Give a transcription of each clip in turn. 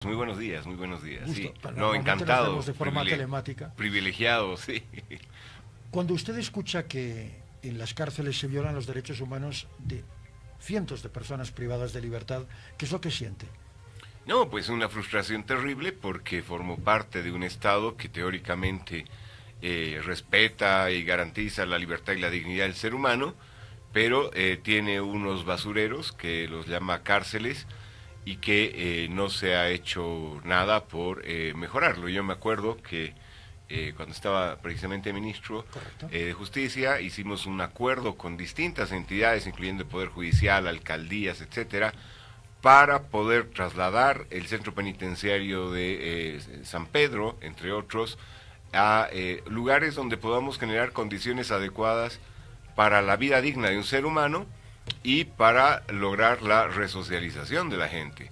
Muy buenos días, muy buenos días. Gusto. Sí, Pero no, normalmente nos encantado, vemos de forma telemática. privilegiado, sí. Cuando usted escucha que en las cárceles se violan los derechos humanos de cientos de personas privadas de libertad, ¿qué es lo que siente? No, pues una frustración terrible porque formo parte de un Estado que teóricamente respeta y garantiza la libertad y la dignidad del ser humano, pero tiene unos basureros que los llama cárceles y que no se ha hecho nada por mejorarlo. Yo me acuerdo que cuando estaba precisamente ministro ¿Correcto? de Justicia, hicimos un acuerdo con distintas entidades, incluyendo el Poder Judicial, alcaldías, etcétera, para poder trasladar el centro penitenciario de San Pedro, entre otros, a lugares donde podamos generar condiciones adecuadas para la vida digna de un ser humano y para lograr la resocialización de la gente.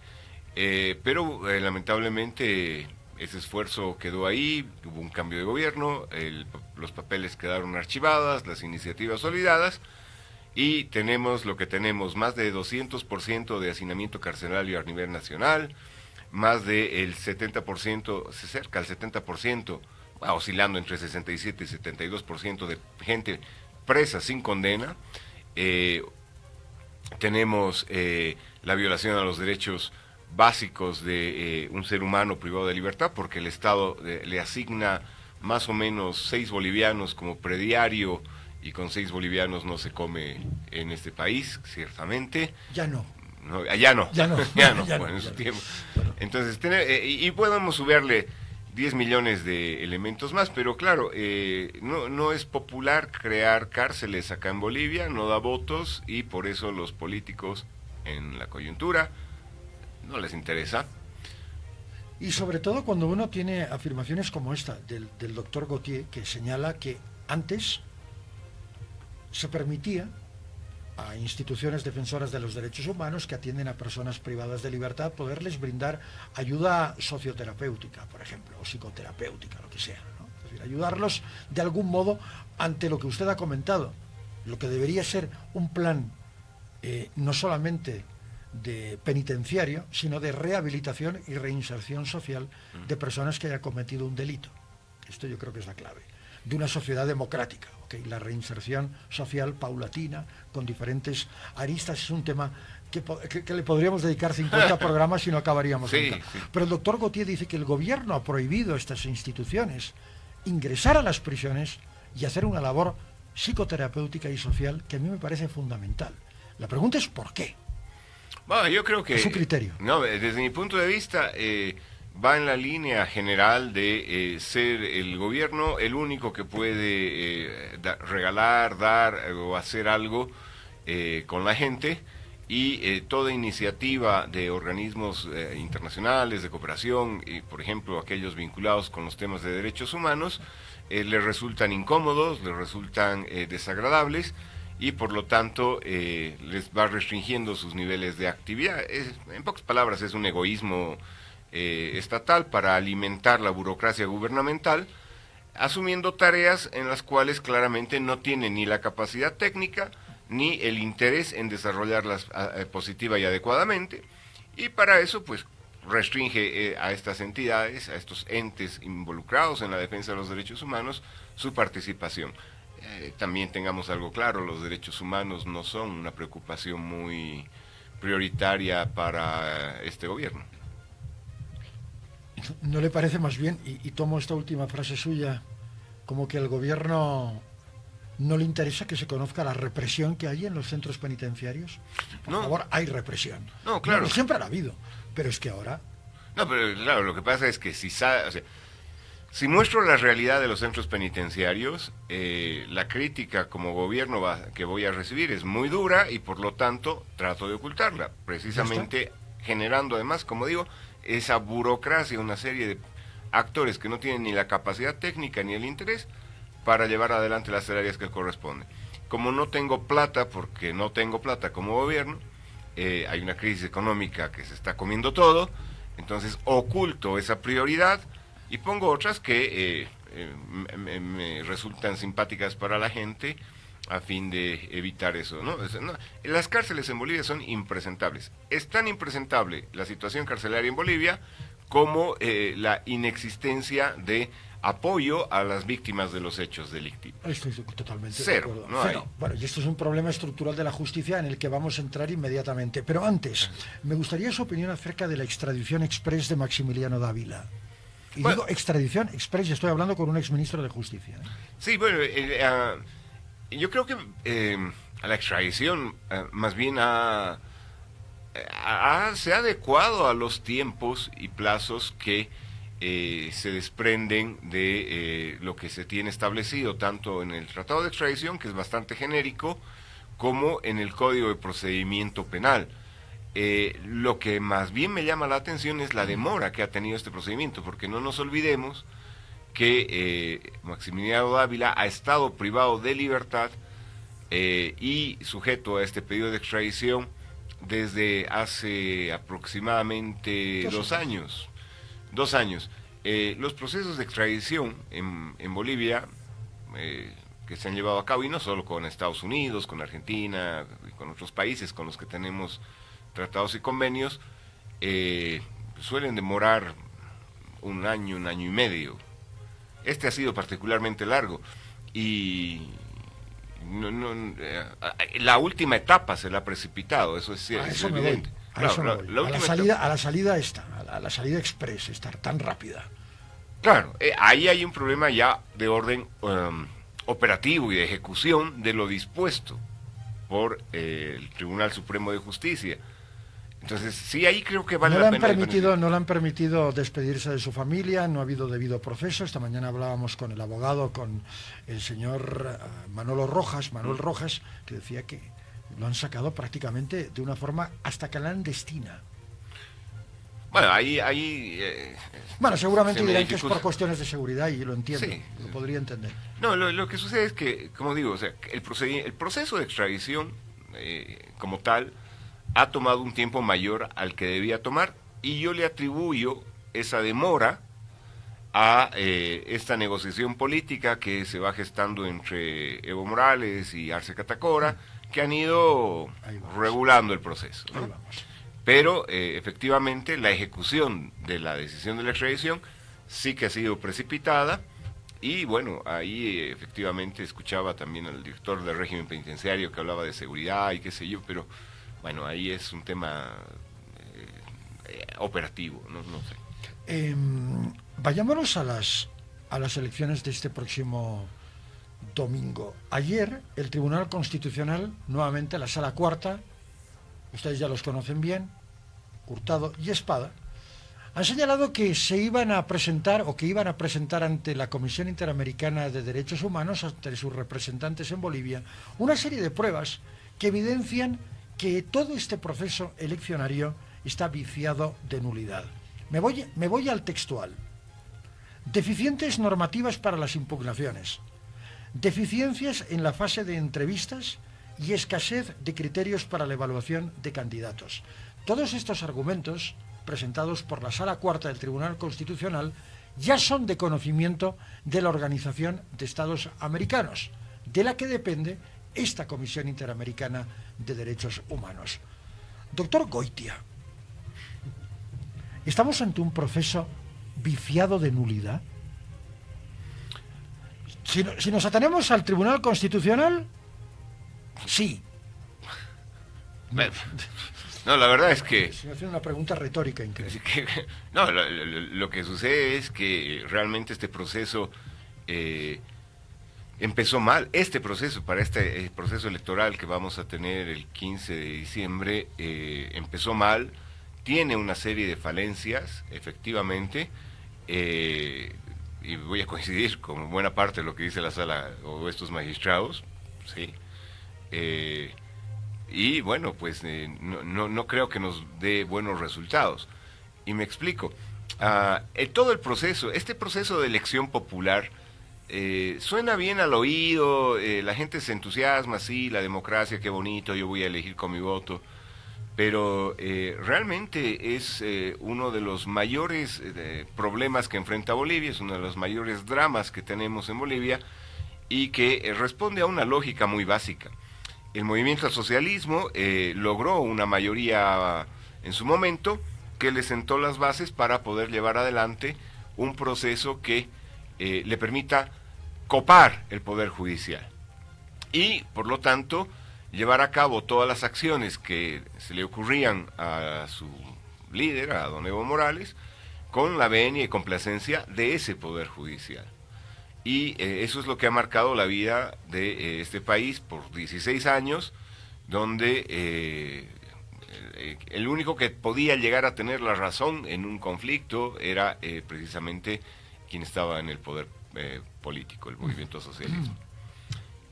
Pero lamentablemente ese esfuerzo quedó ahí, hubo un cambio de gobierno, los papeles quedaron archivadas, las iniciativas olvidadas, y tenemos lo que tenemos, más de 200% de hacinamiento carcelario a nivel nacional, más del 70%, se acerca al 70%, oscilando entre 67 y 72% de gente presa sin condena. Eh, Tenemos la violación a los derechos básicos de un ser humano privado de libertad, porque el Estado le asigna más o menos 6 bolivianos como prediario, y con 6 bolivianos no se come en este país, ciertamente. Ya no. No, allá no, Ya no. ya no, Ya bueno, no, en ya su no. tiempo. Bueno, Entonces, y podemos subirle 10 millones de elementos más, pero claro, no es popular crear cárceles acá en Bolivia, no da votos, y por eso los políticos en la coyuntura no les interesa. y sobre todo cuando uno tiene afirmaciones como esta del doctor Gautier, que señala que antes se permitía a instituciones defensoras de los derechos humanos que atienden a personas privadas de libertad poderles brindar ayuda socioterapéutica, por ejemplo, o psicoterapéutica, lo que sea, ¿no? Es decir, ayudarlos de algún modo ante lo que usted ha comentado, lo que debería ser un plan no solamente de penitenciario, sino de rehabilitación y reinserción social de personas que hayan cometido un delito. Esto yo creo que es la clave de una sociedad democrática. ¿Okay? La reinserción social paulatina, con diferentes aristas, es un tema que le podríamos dedicar 50 programas y no acabaríamos Sí, nunca. sí. Pero el doctor Gautier dice que el gobierno ha prohibido a estas instituciones ingresar a las prisiones y hacer una labor psicoterapéutica y social que a mí me parece fundamental. La pregunta es ¿por qué? Bueno, yo creo que... Es su criterio. No, desde mi punto de vista, va en la línea general de ser el gobierno el único que puede regalar, dar o hacer algo con la gente, y toda iniciativa de organismos internacionales de cooperación, y por ejemplo aquellos vinculados con los temas de derechos humanos, les resultan incómodos, les resultan desagradables, y por lo tanto les va restringiendo sus niveles de actividad. En pocas palabras, es un egoísmo estatal para alimentar la burocracia gubernamental, asumiendo tareas en las cuales claramente no tiene ni la capacidad técnica ni el interés en desarrollarlas positiva y adecuadamente, y para eso pues restringe a estas entidades, a estos entes involucrados en la defensa de los derechos humanos, su participación. También tengamos algo claro, los derechos humanos no son una preocupación muy prioritaria para este gobierno. ¿No le parece más bien, y tomo esta última frase suya, como que al gobierno no le interesa que se conozca la represión que hay en los centros penitenciarios? Por No, favor, hay represión. no, claro. No, siempre la ha habido, pero es que ahora... No, pero claro, lo que pasa es que o sea, si muestro la realidad de los centros penitenciarios, la crítica como gobierno que voy a recibir es muy dura, y por lo tanto trato de ocultarla, precisamente generando además, como digo, esa burocracia, una serie de actores que no tienen ni la capacidad técnica ni el interés para llevar adelante las tareas que corresponden. Como no tengo plata, porque no tengo plata como gobierno, hay una crisis económica que se está comiendo todo, entonces oculto esa prioridad y pongo otras que me resultan simpáticas para la gente, a fin de evitar eso, ¿no? Las cárceles en Bolivia son impresentables. Es tan impresentable la situación carcelaria en Bolivia como la inexistencia de apoyo a las víctimas de los hechos delictivos. Estoy totalmente Cero, de acuerdo. no hay. Bueno, y esto es un problema estructural de la justicia en el que vamos a entrar inmediatamente. Pero antes, me gustaría su opinión acerca de la extradición express de Maximiliano Dávila. Y Bueno, digo extradición express, y estoy hablando con un exministro de Justicia. Sí, bueno, yo creo que a la extradición más bien se ha adecuado a los tiempos y plazos que se desprenden de lo que se tiene establecido tanto en el Tratado de Extradición, que es bastante genérico, como en el Código de Procedimiento Penal. Lo que más bien me llama la atención es la demora que ha tenido este procedimiento, porque no nos olvidemos que Maximiliano Dávila ha estado privado de libertad y sujeto a este pedido de extradición desde hace aproximadamente 2 años. 2 años. Los procesos de extradición en Bolivia que se han llevado a cabo, y no solo con Estados Unidos, con Argentina y con otros países con los que tenemos tratados y convenios, suelen demorar 1 año, 1 año y medio. Este ha sido particularmente largo y la última etapa se la ha precipitado, eso es evidente. A la salida express, estar tan rápida. Claro, ahí hay un problema ya de orden operativo y de ejecución de lo dispuesto por el Tribunal Supremo de Justicia. Entonces, sí, ahí creo que vale la pena. No le han permitido despedirse de su familia, no ha habido debido proceso. Esta mañana hablábamos con el abogado, con el señor Manuel Rojas, que decía que lo han sacado prácticamente de una forma hasta clandestina. Bueno, bueno, seguramente dirán que es por cuestiones de seguridad y lo entiendo, sí, lo podría entender. No, lo que sucede es que, como digo, o sea, el proceso de extradición como tal ha tomado un tiempo mayor al que debía tomar, y yo le atribuyo esa demora a esta negociación política que se va gestando entre Evo Morales y Arce Catacora, que han ido regulando el proceso, ¿no? Ahí vamos. Pero efectivamente la ejecución de la decisión de la extradición sí que ha sido precipitada, y bueno, ahí efectivamente escuchaba también al director del régimen penitenciario que hablaba de seguridad y qué sé yo, pero bueno, ahí es un tema operativo, no sé. Vayámonos a las elecciones de este próximo domingo. Ayer el Tribunal Constitucional, nuevamente la Sala Cuarta, ustedes ya los conocen bien, Hurtado y Espada, han señalado que se iban a presentar ante la Comisión Interamericana de Derechos Humanos, ante sus representantes en Bolivia, una serie de pruebas que evidencian que todo este proceso eleccionario está viciado de nulidad. Me voy al textual. Deficientes normativas para las impugnaciones, deficiencias en la fase de entrevistas y escasez de criterios para la evaluación de candidatos. Todos estos argumentos, presentados por la Sala Cuarta del Tribunal Constitucional, ya son de conocimiento de la Organización de Estados Americanos, de la que depende esta Comisión Interamericana de Derechos Humanos. Doctor Goitia, ¿estamos ante un proceso viciado de nulidad? Si nos atenemos al Tribunal Constitucional, sí. No, la verdad es que... Se me hace una pregunta retórica increíble. No, lo que sucede es que realmente este proceso empezó mal. Este proceso, para este proceso electoral que vamos a tener el 15 de diciembre, empezó mal, tiene una serie de falencias, efectivamente, y voy a coincidir con buena parte de lo que dice la sala o estos magistrados, sí. Y bueno, pues no creo que nos dé buenos resultados. Y me explico. Todo el proceso, este proceso de elección popular, suena bien al oído, la gente se entusiasma, sí, la democracia, qué bonito, yo voy a elegir con mi voto. Pero realmente es uno de los mayores problemas que enfrenta Bolivia, es uno de los mayores dramas que tenemos en Bolivia, y que responde a una lógica muy básica. El movimiento al socialismo logró una mayoría en su momento, que le sentó las bases para poder llevar adelante un proceso que le permita copar el Poder Judicial y, por lo tanto, llevar a cabo todas las acciones que se le ocurrían a su líder, a don Evo Morales, con la venia y complacencia de ese Poder Judicial. Y eso es lo que ha marcado la vida de este país por 16 años, donde el único que podía llegar a tener la razón en un conflicto era precisamente quien estaba en el poder político, el movimiento socialismo.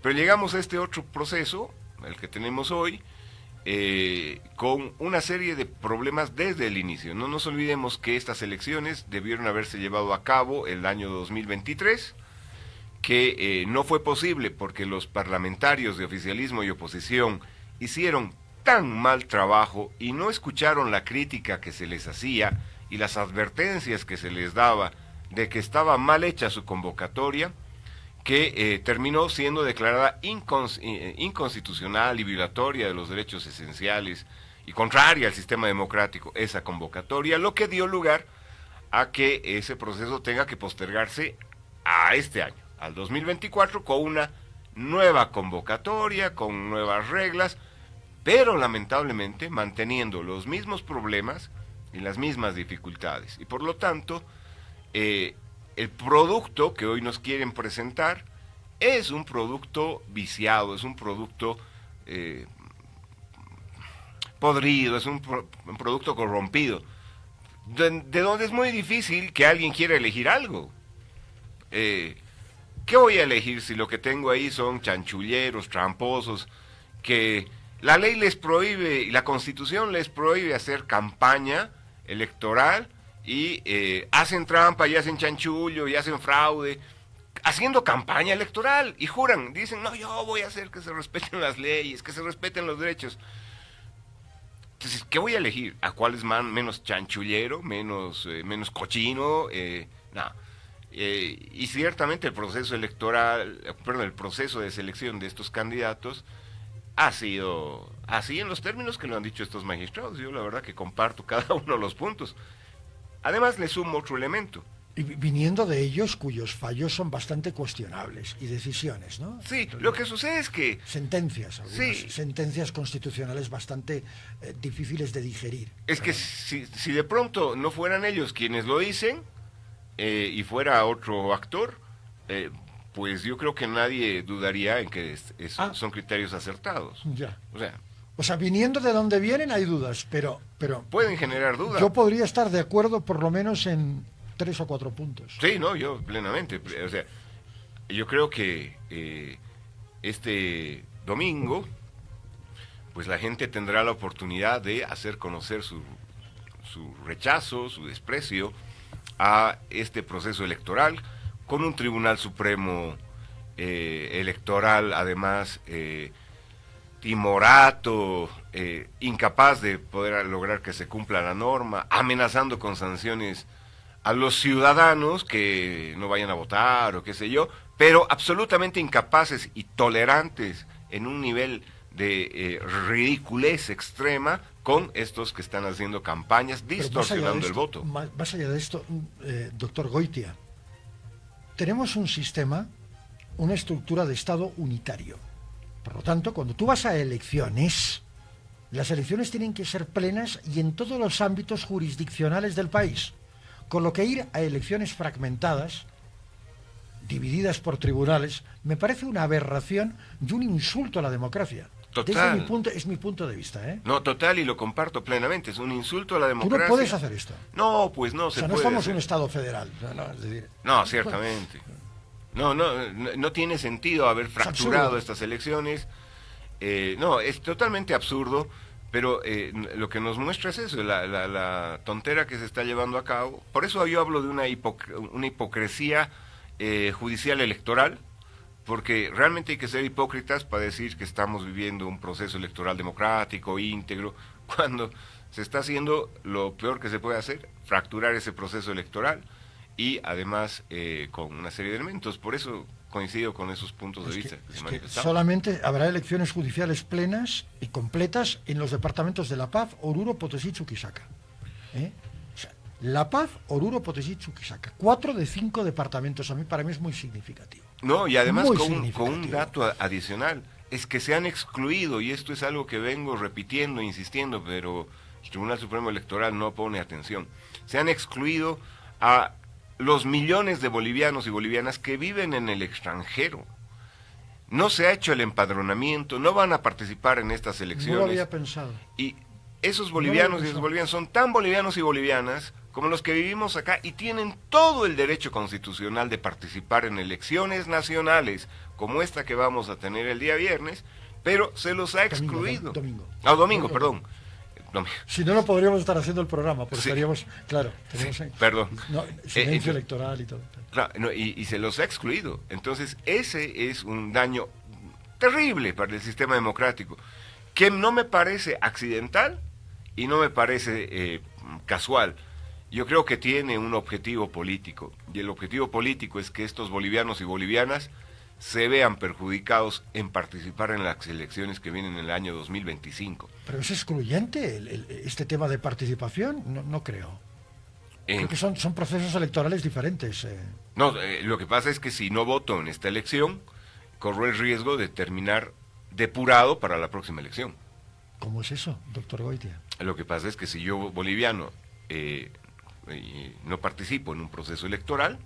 Pero llegamos a este otro proceso, el que tenemos hoy, con una serie de problemas desde el inicio. No nos olvidemos que estas elecciones debieron haberse llevado a cabo el año 2023, que no fue posible porque los parlamentarios de oficialismo y oposición hicieron tan mal trabajo y no escucharon la crítica que se les hacía y las advertencias que se les daba de que estaba mal hecha su convocatoria, que terminó siendo declarada inconstitucional y violatoria de los derechos esenciales y contraria al sistema democrático esa convocatoria, lo que dio lugar a que ese proceso tenga que postergarse a este año, al 2024, con una nueva convocatoria, con nuevas reglas, pero lamentablemente manteniendo los mismos problemas y las mismas dificultades. Y por lo tanto, el producto que hoy nos quieren presentar es un producto viciado, es un producto podrido, es un producto corrompido, de donde es muy difícil que alguien quiera elegir algo. ¿Qué voy a elegir si lo que tengo ahí son chanchulleros, tramposos, que la ley les prohíbe y la Constitución les prohíbe hacer campaña electoral y hacen trampa y hacen chanchullo y hacen fraude haciendo campaña electoral y juran, dicen, no, yo voy a hacer que se respeten las leyes, que se respeten los derechos? Entonces, ¿qué voy a elegir? ¿A cuál es menos chanchullero, menos cochino? No. Y ciertamente el proceso electoral, el proceso de selección de estos candidatos ha sido así en los términos que lo han dicho estos magistrados. Yo la verdad que comparto cada uno de los puntos. Además le sumo otro elemento. Y viniendo de ellos cuyos fallos son bastante cuestionables y decisiones, ¿no? Sí, entonces, lo que sucede es que... Sentencias, sentencias constitucionales bastante difíciles de digerir. Es que si de pronto no fueran ellos quienes lo dicen y fuera otro actor, pues yo creo que nadie dudaría en que son criterios acertados. Ya. O sea, viniendo de donde vienen hay dudas, pero pueden generar dudas. Yo podría estar de acuerdo por lo menos en 3 o 4 puntos. Sí, no, yo plenamente. O sea, yo creo que este domingo, pues la gente tendrá la oportunidad de hacer conocer su rechazo, su desprecio a este proceso electoral, con un Tribunal Supremo electoral, además, timorato, incapaz de poder lograr que se cumpla la norma, amenazando con sanciones a los ciudadanos que no vayan a votar o qué sé yo, pero absolutamente incapaces y tolerantes en un nivel de ridiculez extrema con estos que están haciendo campañas distorsionando el voto. Más allá de esto, doctor Goitia, tenemos un sistema, una estructura de Estado unitario. Por lo tanto, cuando tú vas a elecciones, las elecciones tienen que ser plenas y en todos los ámbitos jurisdiccionales del país. Con lo que ir a elecciones fragmentadas, divididas por tribunales, me parece una aberración y un insulto a la democracia. Total. Es mi punto de vista, ¿eh? No, total, y lo comparto plenamente. Es un insulto a la democracia. Tú no puedes hacer esto. No, pues no se puede. No somos hacer. Un Estado federal. Es decir, no, ciertamente. No tiene sentido haber fracturado estas elecciones. No, es totalmente absurdo, pero lo que nos muestra es eso, la tontera que se está llevando a cabo. Por eso yo hablo de una hipocresía judicial electoral, porque realmente hay que ser hipócritas para decir que estamos viviendo un proceso electoral democrático, íntegro, cuando se está haciendo lo peor que se puede hacer, fracturar ese proceso electoral y además con una serie de elementos. Por eso coincido con esos puntos de vista que se manifestaban. Solamente habrá elecciones judiciales plenas y completas en los departamentos de La Paz, Oruro, Potosí y Chuquisaca. O sea, La Paz, Oruro, Potosí, Chuquisaca. 4 de 5 departamentos. Para mí es muy significativo. No, y además Muy con un dato adicional, es que se han excluido, y esto es algo que vengo repitiendo, insistiendo, pero el Tribunal Supremo Electoral no pone atención. Se han excluido a los millones de bolivianos y bolivianas que viven en el extranjero. No se ha hecho el empadronamiento, no van a participar en estas elecciones. No lo había pensado. Y esos bolivianos y esas bolivianas son tan bolivianos y bolivianas como los que vivimos acá y tienen todo el derecho constitucional de participar en elecciones nacionales como esta que vamos a tener el día viernes, pero se los ha excluido. Domingo. Domingo, perdón. Si no, no podríamos estar haciendo el programa, porque sí. estaríamos, claro, perdón. Silencio electoral y todo. Claro, y se los ha excluido. Entonces, ese es un daño terrible para el sistema democrático, que no me parece accidental y no me parece casual. Yo creo que tiene un objetivo político, y el objetivo político es que estos bolivianos y bolivianas se vean perjudicados en participar en las elecciones que vienen en el año 2025. Pero es excluyente este tema de participación, no creo. Creo que son procesos electorales diferentes. No, lo que pasa es que si no voto en esta elección, corro el riesgo de terminar depurado para la próxima elección. ¿Cómo es eso, doctor Goitia? Lo que pasa es que si yo, boliviano, no participo en un proceso electoral,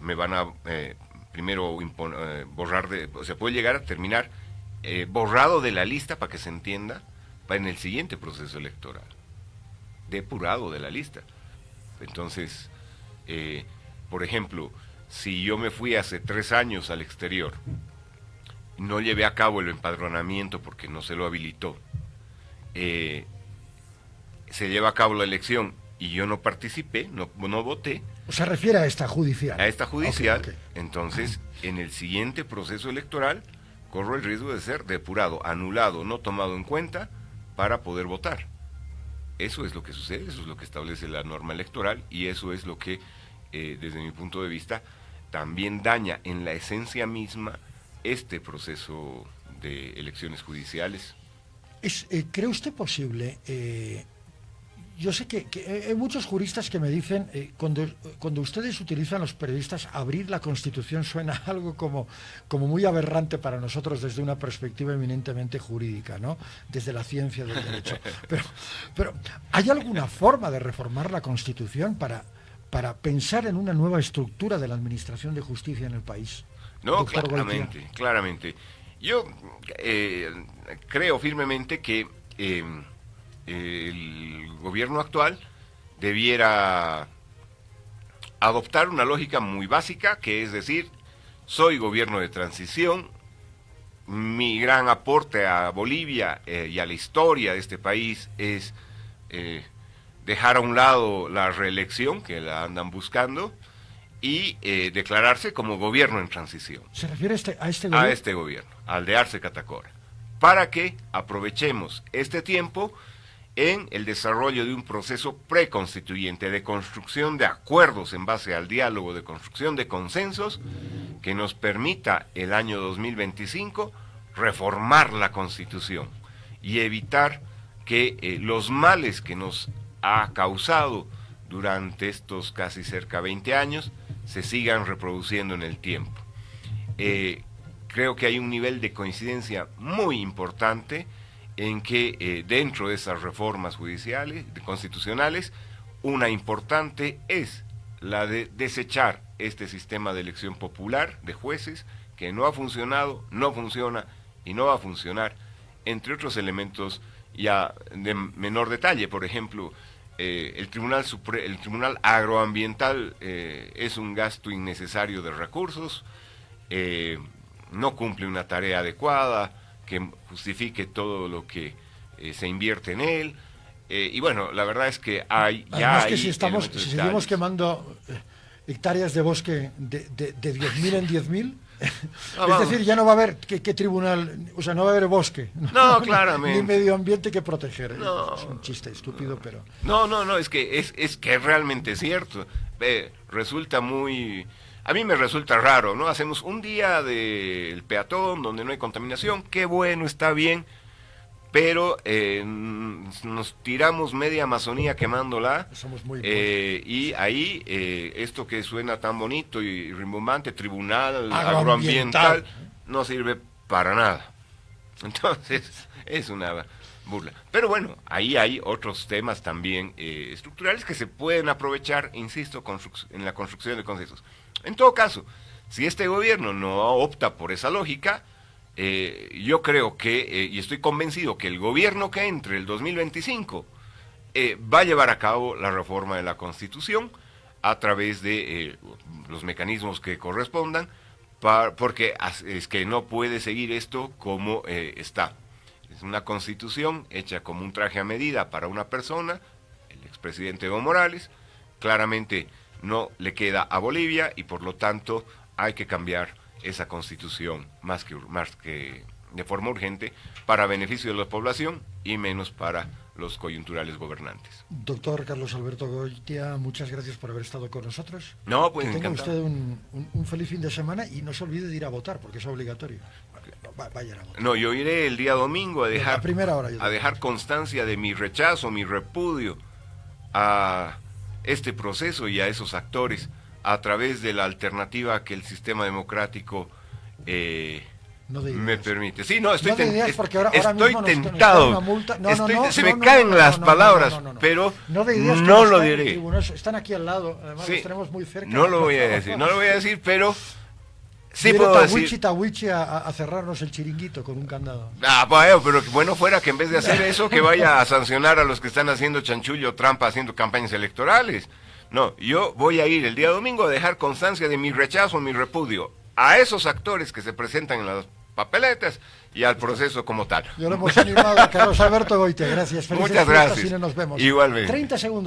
me van a primero borrar puede llegar a terminar borrado de la lista, para que se entienda, en el siguiente proceso electoral, depurado de la lista. Entonces, por ejemplo, si yo me fui hace 3 años al exterior, no llevé a cabo el empadronamiento porque no se lo habilitó, se lleva a cabo la elección y yo no participé, no voté. O se refiere a esta judicial. A esta judicial, okay. Entonces, en el siguiente proceso electoral, corro el riesgo de ser depurado, anulado, no tomado en cuenta para poder votar. Eso es lo que sucede, eso es lo que establece la norma electoral, y eso es lo que, desde mi punto de vista, también daña en la esencia misma este proceso de elecciones judiciales. ¿Cree usted posible? Yo sé que hay muchos juristas que me dicen, cuando ustedes utilizan, los periodistas, abrir la Constitución, suena algo como muy aberrante para nosotros desde una perspectiva eminentemente jurídica, ¿no? Desde la ciencia del derecho. Pero ¿hay alguna forma de reformar la Constitución para pensar en una nueva estructura de la administración de justicia en el país? No, claramente. Yo creo firmemente que el gobierno actual debiera adoptar una lógica muy básica, que es decir, soy gobierno de transición, mi gran aporte a Bolivia y a la historia de este país es dejar a un lado la reelección, que la andan buscando, y declararse como gobierno en transición. ¿Se refiere a este gobierno? A este gobierno, al de Arce Catacora, para que aprovechemos este tiempo en el desarrollo de un proceso preconstituyente de construcción de acuerdos en base al diálogo, de construcción de consensos, que nos permita el año 2025 reformar la Constitución y evitar que los males que nos ha causado durante estos casi cerca 20 años se sigan reproduciendo en el tiempo. Creo que hay un nivel de coincidencia muy importante en que dentro de esas reformas judiciales, constitucionales, una importante es la de desechar este sistema de elección popular de jueces que no ha funcionado, no funciona y no va a funcionar, entre otros elementos ya de menor detalle. Por ejemplo, el Tribunal Agroambiental es un gasto innecesario de recursos, no cumple una tarea adecuada que justifique todo lo que se invierte en él, y bueno, la verdad es que además que si seguimos quemando hectáreas de bosque de 10.000 en 10.000, es decir, ya no va a haber ¿qué tribunal? O sea, no va a haber bosque, no, claramente, ni medio ambiente que proteger. No, es un chiste estúpido, pero no, es que es realmente cierto. Resulta muy... A mí me resulta raro, ¿no? Hacemos un día del peatón donde no hay contaminación, qué bueno, está bien, pero nos tiramos media Amazonía quemándola. Somos muy y ahí esto que suena tan bonito y rimbombante, tribunal Agroambiental, agroambiental, no sirve para nada. Entonces es una burla. Pero bueno, ahí hay otros temas también estructurales que se pueden aprovechar, insisto, en la construcción de consensos. En todo caso, si este gobierno no opta por esa lógica, yo creo que, y estoy convencido que el gobierno que entre el 2025 va a llevar a cabo la reforma de la Constitución a través de los mecanismos que correspondan, porque es que no puede seguir esto como está. Es una Constitución hecha como un traje a medida para una persona, el expresidente Evo Morales, claramente no le queda a Bolivia y por lo tanto hay que cambiar esa Constitución más que de forma urgente para beneficio de la población y menos para los coyunturales gobernantes. Doctor Carlos Alberto Goitia, muchas gracias por haber estado con nosotros. No, pues que tenga encantado. usted un feliz fin de semana y no se olvide de ir a votar porque es obligatorio. Vayan a votar. No, yo iré el día domingo a dejar, a primera hora a dejar constancia de mi rechazo, mi repudio a este proceso y a esos actores a través de la alternativa que el sistema democrático me permite. Sí, no, estoy, no ideas, porque ahora estoy mismo tentado. Nos multa. Se me caen las palabras, pero no lo diré. Están aquí al lado, además Sí, los tenemos muy cerca. no lo voy a decir, pero sí Viene puedo decir. Tawichi a cerrarnos el chiringuito con un candado. Bueno, pero bueno fuera que en vez de hacer eso, que vaya a sancionar a los que están haciendo chanchullo, trampa, haciendo campañas electorales. No, yo voy a ir el día domingo a dejar constancia de mi rechazo, mi repudio a esos actores que se presentan en las papeletas y al proceso como tal. Yo lo hemos animado, Carlos Alberto Goitia, gracias. Muchas gracias. Y nos vemos. Igualmente. 30 segundos.